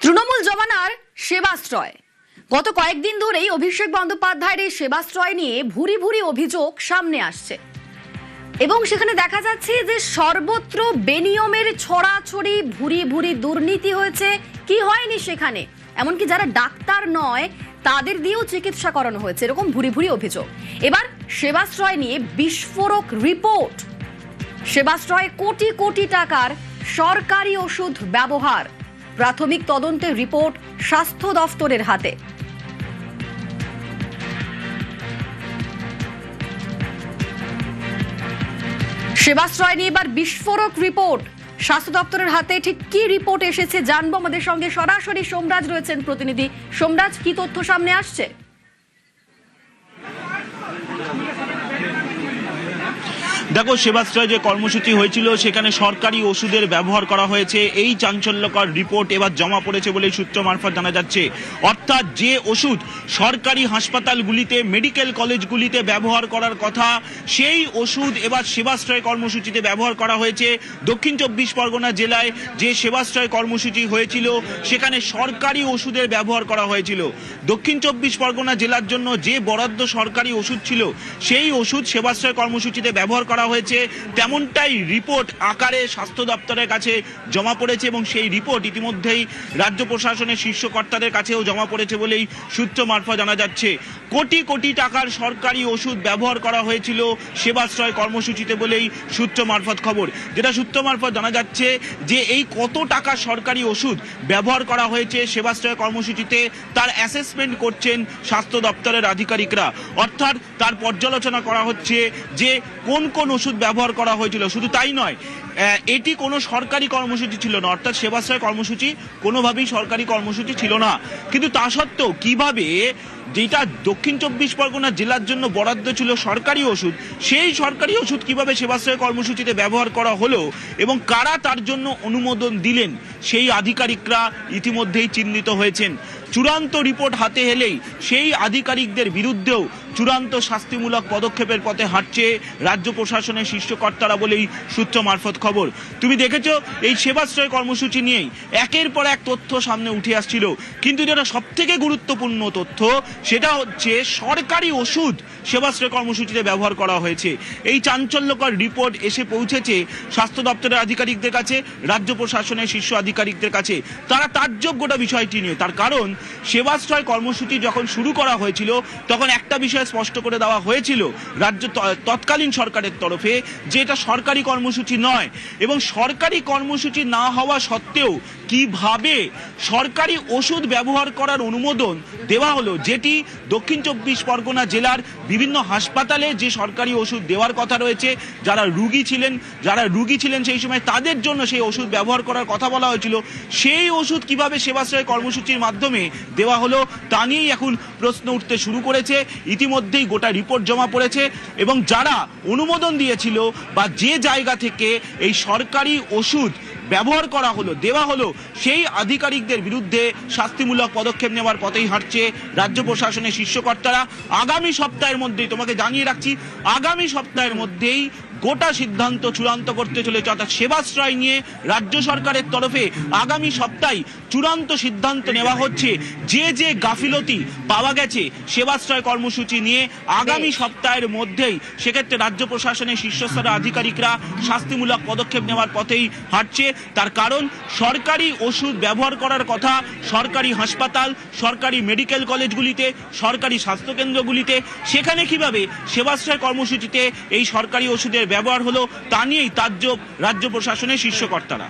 তৃণমূল জমানার সেবাশ্রয় গত কয়েকদিন ধরেই অভিষেক বন্দ্যোপাধ্যায়ের এই সেবাশ্রয় নিয়ে ভুরি ভুরি অভিযোগ সামনে আসছে এবং সেখানে দেখা যাচ্ছে যে সর্বত্র বেনিয়মের ছড়াছড়ি, ভুরি ভুরি দুর্নীতি হয়েছে। কি হয়নি সেখানে, এমনকি যারা ডাক্তার নয় তাদের দিয়েও চিকিৎসা করানো হয়েছে, এরকম ভুরি ভুরি অভিযোগ। এবার সেবাশ্রয় নিয়ে বিস্ফোরক রিপোর্ট। সেবাশ্রয়ে কোটি কোটি টাকার সরকারি ওষুধ ব্যবহার, প্রাথমিক তদন্তের রিপোর্ট স্বাস্থ্য দফতরের হাতে। সেবাশ্রয় নিয়ে এবার বিস্ফোরক রিপোর্ট স্বাস্থ্য দপ্তরের হাতে। ঠিক কি রিপোর্ট এসেছে জানবো। আমাদের সঙ্গে সরাসরি সোমরাজ রয়েছেন প্রতিনিধি। সোমরাজ, কি তথ্য সামনে আসছে? দেখো, সেবাশ্রয় যে কর্মসূচি হয়েছিল সেখানে সরকারি ওষুধের ব্যবহার করা হয়েছে, এই চাঞ্চল্যকর রিপোর্ট এবার জমা পড়েছে বলে সূত্র মারফত জানা যাচ্ছে। অর্থাৎ যে ওষুধ সরকারি হাসপাতালগুলিতে, মেডিকেল কলেজগুলিতে ব্যবহার করার কথা, সেই ওষুধ এবার সেবাশ্রয় কর্মসূচিতে ব্যবহার করা হয়েছে। দক্ষিণ 24 পরগনা জেলায় যে সেবাশ্রয় কর্মসূচি হয়েছিল সেখানে সরকারি ওষুধের ব্যবহার করা হয়েছিল। দক্ষিণ 24 পরগনা জেলার জন্য যে বরাদ্দ সরকারি ওষুধ ছিল সেই ওষুধ সেবাশ্রয় কর্মসূচিতে ব্যবহার করা হয়েছে, তেমনটাই রিপোর্ট আকারে স্বাস্থ্য দপ্তরের কাছে জমা পড়েছে এবং সেই রিপোর্ট ইতিমধ্যেই রাজ্য প্রশাসনের শীর্ষ কর্তাদের কাছেও জমা পড়েছে বলেই সূত্র মারফত জানা যাচ্ছে। কোটি কোটি টাকার সরকারি ওষুধ ব্যবহার করা হয়েছিল সেবাশ্রয় কর্মসূচিতে বলেই সূত্র মারফত খবর। যেটা সূত্র মারফত জানা যাচ্ছে যে এই কত টাকা সরকারি ওষুধ ব্যবহার করা হয়েছে সেবাশ্রয় কর্মসূচিতে তার অ্যাসেসমেন্ট করছেন স্বাস্থ্য দপ্তরের আধিকারিকরা। অর্থাৎ তার পর্যালোচনা করা হচ্ছে যে কোন কোন ওষুধ ব্যবহার করা হয়েছিল। শুধু তাই নয়, এটি কোনো সরকারি কর্মসূচি ছিল না, অর্থাৎ সেবাশ্রয় কর্মসূচি কোনোভাবেই সরকারি কর্মসূচি ছিল না। কিন্তু তা সত্ত্বেও কিভাবে যেটা দক্ষিণ 24 পরগনা জেলার জন্য বরাদ্দ ছিল সরকারি ওষুধ, সেই সরকারি ওষুধ কিভাবে সেবাশ্রয় কর্মসূচিতে ব্যবহার করা হলো এবং কারা তার জন্য অনুমোদন দিলেন, সেই আধিকারিকরা ইতিমধ্যেই চিহ্নিত হয়েছেন। চূড়ান্ত রিপোর্ট হাতে এলেই সেই আধিকারিকদের বিরুদ্ধেও চূড়ান্ত শাস্তিমূলক পদক্ষেপের পথে হাঁটছে রাজ্য প্রশাসনের শীর্ষ কর্তারা বলেই সূত্র মারফত খবর। তুমি দেখেছো এই সেবাশ্রয় কর্মসূচি নিয়েই একের পর এক তথ্য সামনে উঠে আসছিল, কিন্তু যেটা সব থেকে গুরুত্বপূর্ণ তথ্য সেটা হচ্ছে সরকারি ওষুধ সেবাশ্রয় কর্মসূচিতে ব্যবহার করা হয়েছে। এই চাঞ্চল্যকর রিপোর্ট এসে পৌঁছেছে স্বাস্থ্য দপ্তরের আধিকারিকদের কাছে, রাজ্য প্রশাসনের শীর্ষ আধিকারিকদের কাছে। তারা তাজ্জব গোটা বিষয়টি নিয়ে। তার কারণ, সেবাশ্রয় কর্মসূচি যখন শুরু করা হয়েছিল তখন একটা বিষয় স্পষ্ট করে দেওয়া হয়েছিল রাজ্য তৎকালীন সরকারের তরফে যে এটা সরকারি কর্মসূচি নয়, এবং সরকারি কর্মসূচি না হওয়া সত্ত্বেও কিভাবে সরকারি ওষুধ ব্যবহার করার অনুমোদন দেওয়া হলো, যেটি দক্ষিণ 24 পরগনা জেলার বিভিন্ন হাসপাতালে যে সরকারি ওষুধ দেওয়ার কথা রয়েছে, যারা রুগী ছিলেন সেই সময় তাদের জন্য সেই ওষুধ ব্যবহার করার কথা বলা হয়েছিল, সেই ওষুধ কিভাবে সেবাশ্রয় কর্মসূচির মাধ্যমে দেওয়া হলো তা নিয়েই এখন প্রশ্ন উঠতে শুরু করেছে। ইতিমধ্যেই গোটা রিপোর্ট জমা পড়েছে এবং যারা অনুমোদন দিয়েছিল বা যে জায়গা থেকে এই সরকারি ওষুধ ব্যবহার করা হলো, দেওয়া হলো, সেই আধিকারিকদের বিরুদ্ধে শাস্তিমূলক পদক্ষেপ নেওয়ার পথেই হাঁটছে রাজ্য প্রশাসনের শীর্ষ কর্তারা। আগামী সপ্তাহের মধ্যেই, তোমাকে জানিয়ে রাখছি, আগামী সপ্তাহের মধ্যেই গোটা সিদ্ধান্ত চূড়ান্ত করতে চলেছে। অর্থাৎ সেবাশ্রয় নিয়ে রাজ্য সরকারের তরফে আগামী সপ্তাহে চূড়ান্ত সিদ্ধান্ত নেওয়া হচ্ছে। যে যে গাফিলতি পাওয়া গেছে সেবাশ্রয় কর্মসূচি নিয়ে আগামী সপ্তাহের মধ্যেই সেক্ষেত্রে রাজ্য প্রশাসনের শীর্ষস্তরের আধিকারিকরা শাস্তিমূলক পদক্ষেপ নেওয়ার পথেই হাঁটছে। তার কারণ, সরকারি ওষুধ ব্যবহার করার কথা সরকারি হাসপাতাল, সরকারি মেডিকেল কলেজগুলিতে, সরকারি স্বাস্থ্যকেন্দ্রগুলিতে, সেখানে কিভাবে সেবাশ্রয় কর্মসূচিতে এই সরকারি ওষুধের ব্যবহার হলো তা নিয়েই তাজ্জব রাজ্য প্রশাসনের শীর্ষ কর্তারা।